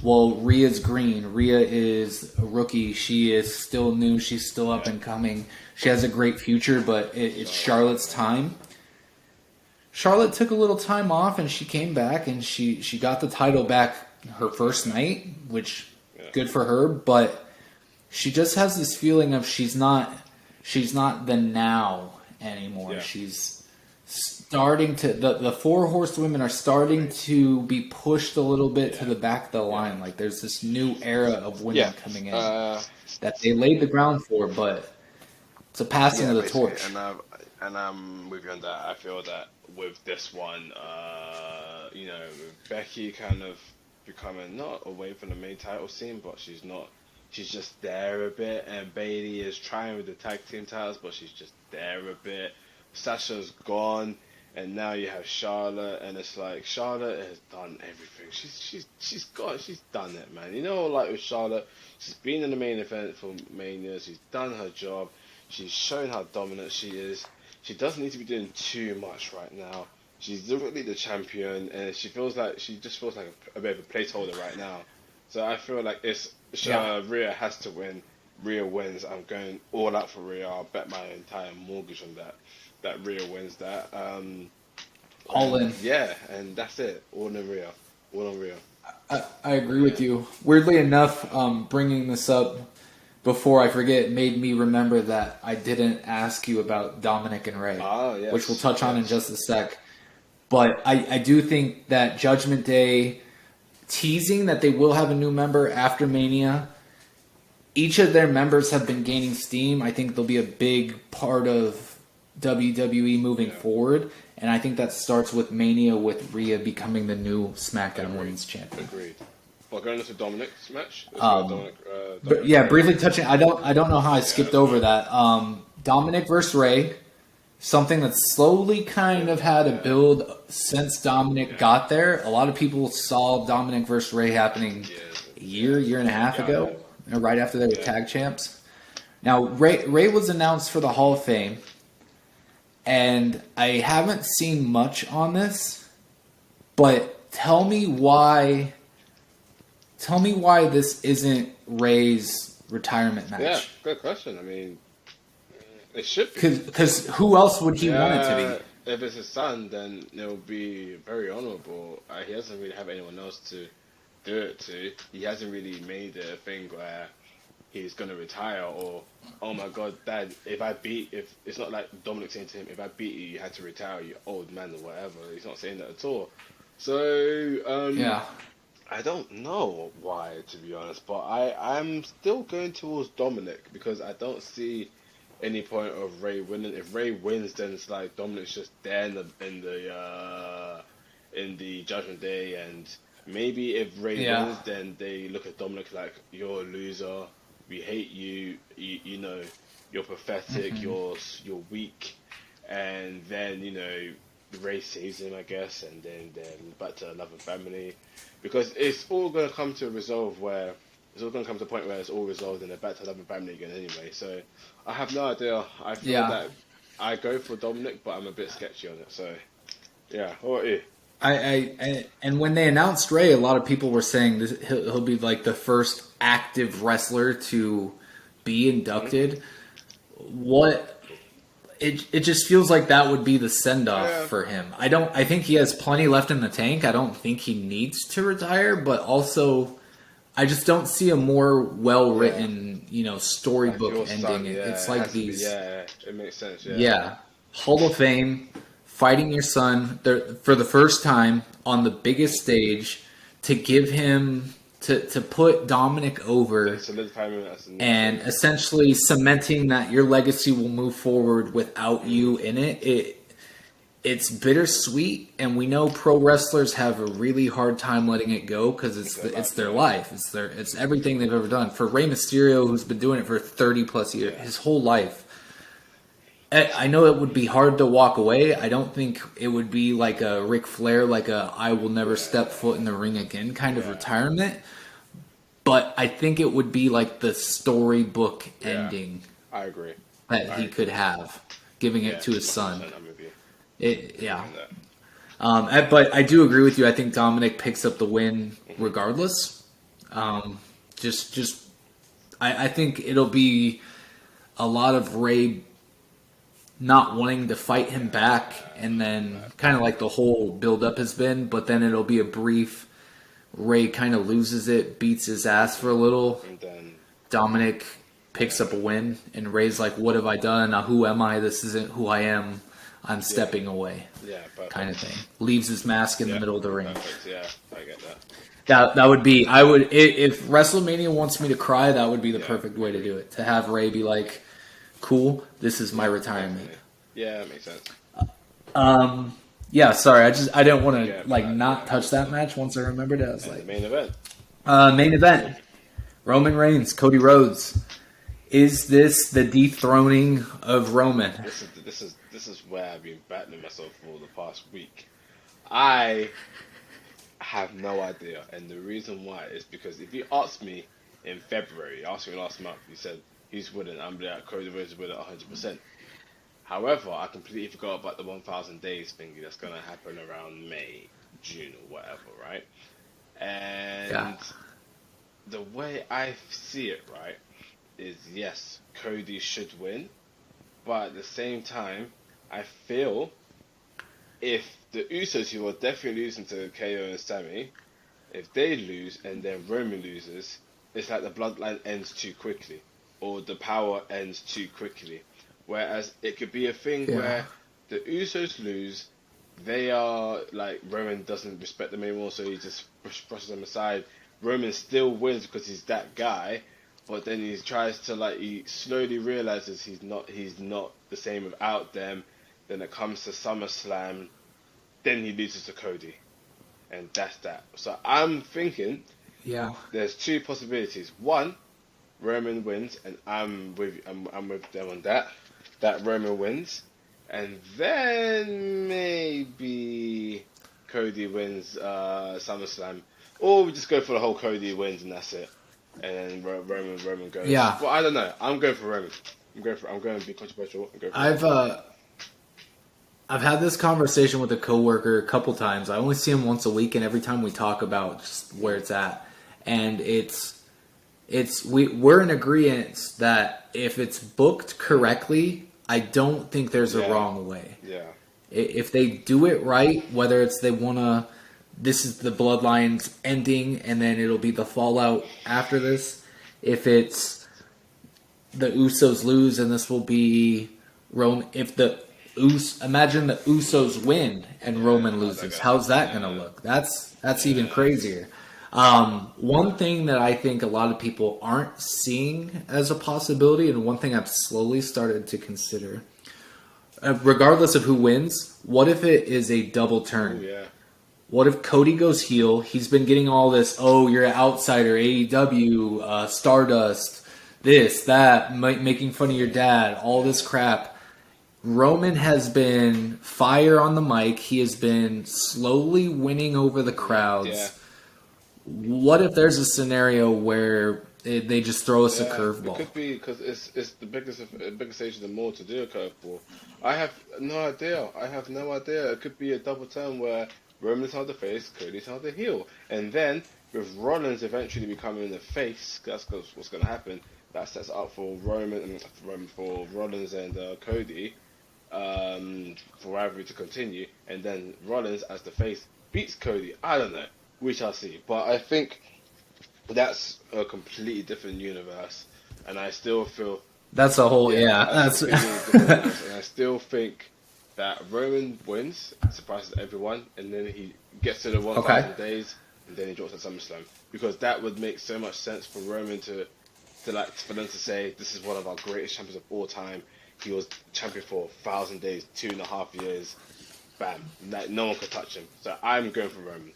well, Rhea's green. Rhea is a rookie. She is still new. She's still up and coming. She has a great future, but it's Charlotte's time. Charlotte took a little time off, and she came back, and she got the title back her first night, which good for her. But she just has this feeling of she's not the now anymore. Yeah. She's starting to the four horsewomen are starting to be pushed a little bit to the back of the line. Like there's this new era of women coming in that they laid the ground for, but it's a passing of the torch. And I'm with you on that. I feel that with this one, with Becky kind of becoming not away from the main title scene, but she's not. She's just there a bit, and Bayley is trying with the tag team titles, but she's just there a bit. Sasha's gone, and now you have Charlotte, and it's like Charlotte has done everything. She's done it, man. You know, like with Charlotte, she's been in the main event for Mania. She's done her job. She's shown how dominant she is. She doesn't need to be doing too much right now. She's literally the champion, and she just feels like a bit of a placeholder right now. So I feel like Rhea has to win. Rhea wins. I'm going all out for Rhea. I'll bet my entire mortgage on that Rhea wins that. All in. Yeah, and that's it. All in Rhea. All on Rhea. I agree with you. Weirdly enough, bringing this up before I forget made me remember that I didn't ask you about Dominic and Rey, which we'll touch on in just a sec. But I do think that Judgment Day, teasing that they will have a new member after Mania, each of their members have been gaining steam. I think they'll be a big part of WWE moving forward. And I think that starts with Mania, with Rhea becoming the new SmackDown Women's Champion. Agreed. Well, going into Dominic's match. But yeah, briefly touching. I don't know how I skipped over that. Dominic versus Rey, something that's slowly kind of had a build since Dominic got there. A lot of people saw Dominic versus Rey happening a year and a half ago, right after they were tag champs. Now, Rey was announced for the Hall of Fame, and I haven't seen much on this, but tell me why this isn't Rey's retirement match. Yeah, good question. I mean, it should be. Because who else would he want it to be? If it's his son, then it will be very honorable. He doesn't really have anyone else to do it to. He hasn't really made it a thing where he's going to retire, or, oh my God, Dad, if it's not like Dominic saying to him, if I beat you, you had to retire, you old man, or whatever. He's not saying that at all. So, I don't know why, to be honest, but I'm still going towards Dominic, because I don't see any point of Rey winning. If Rey wins, then it's like Dominic's just there in the Judgment Day, and maybe if Rey wins, then they look at Dominic like, you're a loser, we hate you, you know, you're pathetic, you're weak, and then, you know, Rey saves him, I guess, and then back to love and family, because it's all going to come to a resolve where it's all going to come to a point where it's all resolved and they're back to love and family again anyway. So I have no idea. I feel that I go for Dominic, but I'm a bit sketchy on it. So yeah, what about you? And when they announced Rey, a lot of people were saying this, he'll be like the first active wrestler to be inducted. It just feels like that would be the send off for him. I think he has plenty left in the tank. I don't think he needs to retire, but also I just don't see a more well written, storybook like ending. It's like these. It makes sense. Yeah, Hall of Fame, fighting your son for the first time on the biggest stage, to give him to put Dominic over, and essentially cementing that your legacy will move forward without you in it. It's bittersweet, and we know pro wrestlers have a really hard time letting it go, because it's their life. It's everything they've ever done. For Rey Mysterio, who's been doing it for 30 plus years, his whole life, I know it would be hard to walk away. I don't think it would be like a Ric Flair, like a I will never step foot in the ring again kind of retirement. But I think it would be like the storybook ending I agree. that he could have, giving it to his son. I'm with you. Yeah. But I do agree with you. I think Dominic picks up the win regardless. I think it'll be a lot of Ray not wanting to fight him back, and then kind of like the whole build up has been, but then it'll be a brief Ray kind of loses it, beats his ass for a little. And then Dominic picks up a win, and Ray's like, "What have I done? Who am I? This isn't who I am. I'm stepping away." Yeah, kind of thing. Leaves his mask in the middle of the ring. Perfect. Yeah, I get that. That would be. I would if WrestleMania wants me to cry. That would be the perfect way to do it. To have Ray be like, "Cool, this is my retirement." Yeah, that makes sense. Yeah, sorry, I didn't want to not touch that match. Once I remembered it, I was like, the main event. Main event: Roman Reigns, Cody Rhodes. Is this the dethroning of Roman? This is where I've been battling myself for the past week. I have no idea, and the reason why is because if you asked me in February, asked me last month, you said he's winning. I'm like Cody Rhodes is winning 100%. However, I completely forgot about the 1,000 days thingy that's gonna happen around May, June, or whatever, right? And the way I see it, right, is yes, Cody should win, but at the same time, I feel if the Usos, who are definitely losing to KO and Sammy, if they lose and then Roman loses, it's like the bloodline ends too quickly, or the power ends too quickly. Whereas it could be a thing where the Usos lose, they are like Roman doesn't respect them anymore, so he just brushes them aside. Roman still wins because he's that guy, but then he tries to he slowly realizes he's not the same without them. Then it comes to SummerSlam, then he loses to Cody, and that's that. So I'm thinking, there's two possibilities. One, Roman wins, and I'm with them on that. That Roman wins, and then maybe Cody wins SummerSlam, or we just go for the whole Cody wins and that's it, and then Roman goes. Yeah. Well, I don't know. I'm going for Roman. I'm going to be controversial. I've had this conversation with a coworker a couple times. I only see him once a week, and every time we talk about just where it's at, and we're in agreement that if it's booked correctly, I don't think there's a wrong way. Yeah. If they do it right, whether it's they want to, this is the bloodlines ending, and then it'll be the fallout after this. If it's the Usos lose, and this will be Roman. If imagine the Usos win and Roman loses, how's that going to look? That's even crazier. One thing that I think a lot of people aren't seeing as a possibility, and one thing I've slowly started to consider, regardless of who wins, what if it is a double turn? Ooh, yeah. What if Cody goes heel? He's been getting all this, you're an outsider, AEW, Stardust, this, that, making fun of your dad, all this crap. Roman has been fire on the mic. He has been slowly winning over the crowds. Yeah. What if there's a scenario where they just throw us a curveball? It could be because it's the biggest stage of them all to do a curveball. I have no idea. It could be a double turn where Roman's not the face, Cody's not the heel, and then with Rollins eventually becoming the face, that's what's going to happen. That sets up for for Rollins and Cody, for rivalry to continue, and then Rollins as the face beats Cody. I don't know. We shall see. But I think that's a completely different universe, and I still feel that's a whole that's a completely different universe, and I still think that Roman wins, surprises everyone, and then he gets to the 1,000 days, and then he drops at SummerSlam, because that would make so much sense for Roman for them to say this is one of our greatest champions of all time. He was champion for 1,000 days, 2.5 years. Bam, no one could touch him. So I'm going for Roman.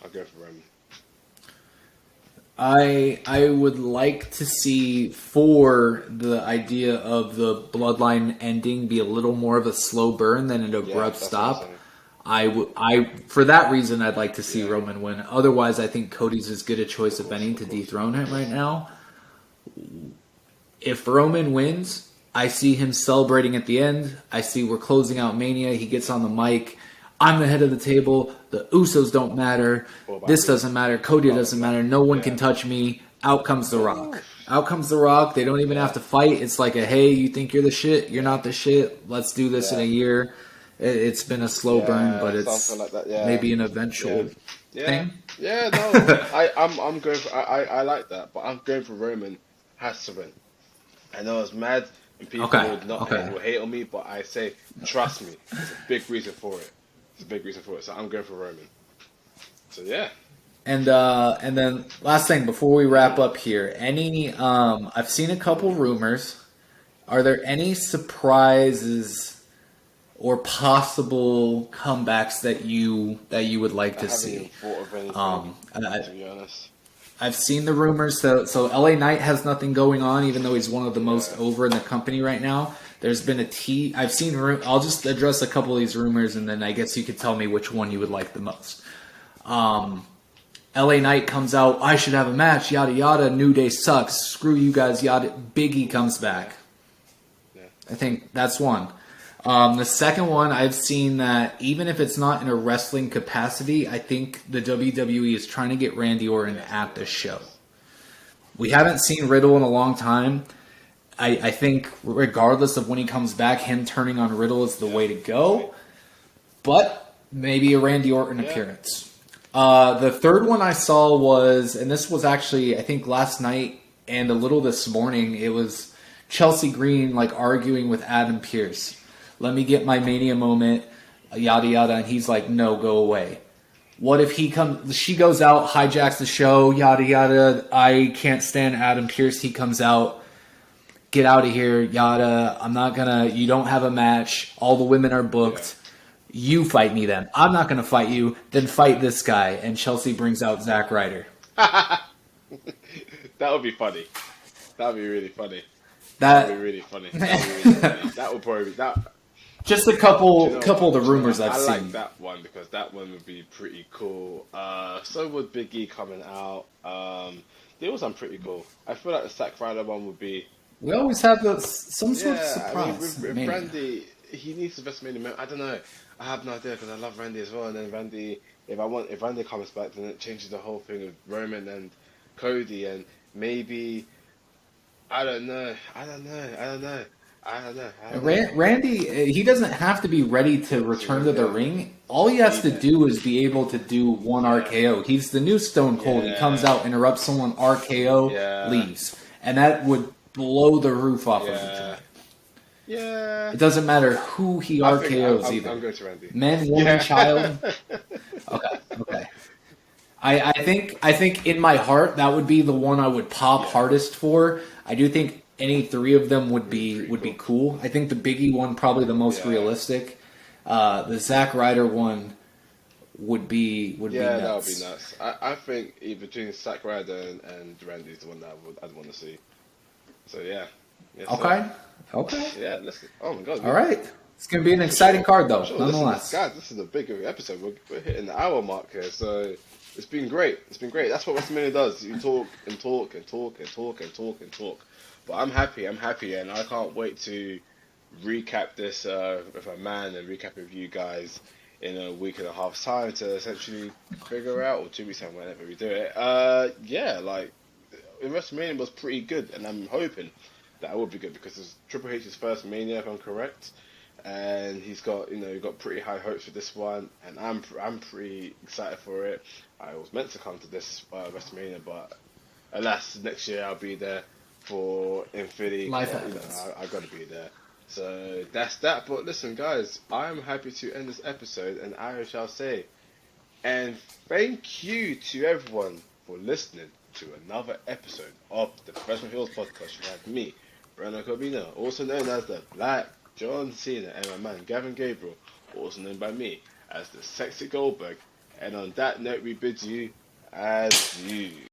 I'll go for Roman. I would like to see, for the idea of the bloodline ending, be a little more of a slow burn than an abrupt that's what I'm stop. saying. For that reason, I'd like to see Yeah. Roman win. Otherwise, I think Cody's as good a choice of any to dethrone him right now. If Roman wins, I see him celebrating at the end. I see we're closing out Mania. He gets on the mic. I'm the head of the table. The Usos don't matter. This doesn't matter. Cody doesn't matter. No one can touch me. Out comes The Rock. Out comes The Rock. They don't even have to fight. It's like a, hey, you think you're the shit? You're not the shit. Let's do this in a year. It's been a slow burn, but it's something like that. Yeah, maybe an eventual thing. Yeah, no, I'm going for, I like that, but I'm going for Roman has to win. I know it's mad and people would not will hate on me, but I say trust me, it's a big reason for it. It's a big reason for it. So I'm going for Roman. So yeah. And then last thing before we wrap up here, any I've seen a couple rumors. Are there any surprises or possible comebacks that you would like to see? I haven't even thought of anything, to be honest. I've seen the rumors. So LA Knight has nothing going on, even though he's one of the most over in the company right now. There's been I've seen. I'll just address a couple of these rumors, and then I guess you could tell me which one you would like the most. LA Knight comes out. I should have a match. Yada yada. New Day sucks. Screw you guys. Yada. Biggie comes back. Yeah. I think that's one. The second one, I've seen that even if it's not in a wrestling capacity, I think the WWE is trying to get Randy Orton at the show. We haven't seen Riddle in a long time. I think regardless of when he comes back, him turning on Riddle is the way to go. But maybe a Randy Orton appearance. The third one I saw was, and this was actually, I think, last night and a little this morning, it was Chelsea Green arguing with Adam Pearce. Let me get my Mania moment, yada yada, and he's like, no, go away. What if she goes out, hijacks the show, yada yada, I can't stand Adam Pearce, he comes out, get out of here, yada, you don't have a match, all the women are booked, you fight me then. I'm not gonna fight you, then fight this guy, and Chelsea brings out Zack Ryder. That would be funny. That would be really funny. That would be really funny. That would probably be that. Just a couple of the rumors I've seen. I like that one because that one would be pretty cool. So would Big E coming out. They all sound pretty cool. I feel like the Zack Ryder one would be. We always have some sort of surprise. With Randy, he needs the WrestleMania. I don't know. I have no idea because I love Randy as well. And then Randy, if Randy comes back, then it changes the whole thing of Roman and Cody, and maybe I don't know. Randy, he doesn't have to be ready to return to the ring. All he has to do is be able to do one RKO. He's the new Stone Cold. He comes out, interrupts someone, RKO, leaves. And that would blow the roof off of the joint. Yeah. It doesn't matter who he RKOs either. I'm going to Randy. Man, woman, child. Okay. I think in my heart that would be the one I would pop hardest for. I do think any three of them would be cool. I think the Biggie one probably the most realistic. The Zack Ryder one would be nuts. That would be nuts. I think between Zack Ryder and Randy is the one that I'd want to see. So yeah. Yes, Okay. Yeah. Listen. Oh my God. All right. It's gonna be an exciting card though, nonetheless. Guys, this is a big episode. We're hitting the hour mark here, so it's been great. That's what WrestleMania does. You talk and talk and talk and talk and talk and talk. But I'm happy, and I can't wait to recap this with a man and recap with you guys in a week and a half's time to essentially figure out, or 2 weeks time, whenever we do it. WrestleMania was pretty good, and I'm hoping that it will be good because it's Triple H's first Mania, if I'm correct, and he's got pretty high hopes for this one, and I'm pretty excited for it. I was meant to come to this WrestleMania, but alas, next year I'll be there for Infinity. Life happens. I got to be there. So that's that. But listen, guys, I'm happy to end this episode, and I shall say, and thank you to everyone for listening to another episode of the Professional Heroes Podcast. You have me, Breno Corbino, also known as the Black John Cena, and my man Gavin Gabriel, also known by me as the Sexy Goldberg. And on that note, we bid you adieu.